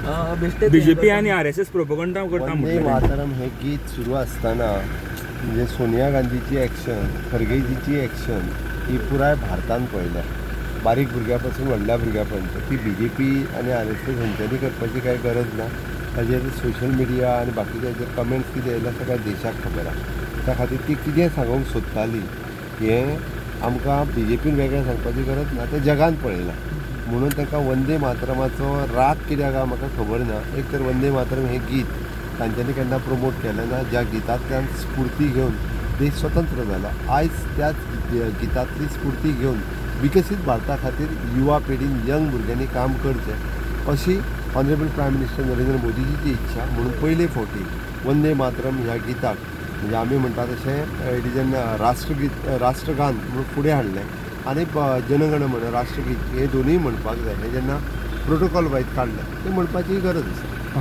BJP आणि RSS propaganda करता वंदे म्हटलें मातरम हे गीत सुरू असताना म्हणजे सोनिया गांधीची ॲक्शन, खरगेजीची ॲक्शन ही पुराय भारतान पळयल्या. बारीक भुरग्यां पासून व्हडल्या भुरग्यां पर्यंत ती BJP आनी RSS हेंच्यांनी करपाची कांय गरज ना. ताजेर सोशल मिडिया आनी बाकीचे हेजेर कमेंट्स कितें येयल्या सगळ्या देशाक खबर आहा. त्या खातीर ती कितें सांगूंक सोदताली हें आमकां BJPन वेगळें सांगपाची गरज ना, तें जगान पळयलां. म्हणून तांकां वंदे मातरमाचो राग कित्याक आहा म्हाका खबर ना. एक तर वंदे मातरम हें गीत तांच्यांनी केन्ना प्रमोट केलें ना, ज्या गितांतल्यान स्फूर्ती घेवन देश स्वतंत्र जाला. आयज त्याच गितांतली स्फूर्ती घेवन विकसीत भारता खातीर युवा पिढीन यंग भुरग्यांनी काम करचें अशी ऑनरेबल प्रायम मिनिस्टर नरेंद्र मोदीजीची इच्छा. म्हणून पयले फावटी वंदे मातरम ह्या गिताक म्हणजे आमी म्हणटा तशें इट इज एन राष्ट्रगीत राष्ट्रगान म्हणून फुडें हाडलें आनी जनगण म्हण राष्ट्रगीत हे दोनूय म्हणपाक जाय. हे जेन्ना प्रोटोकॉल वायज काडलें तें म्हणपाची गरज आसा.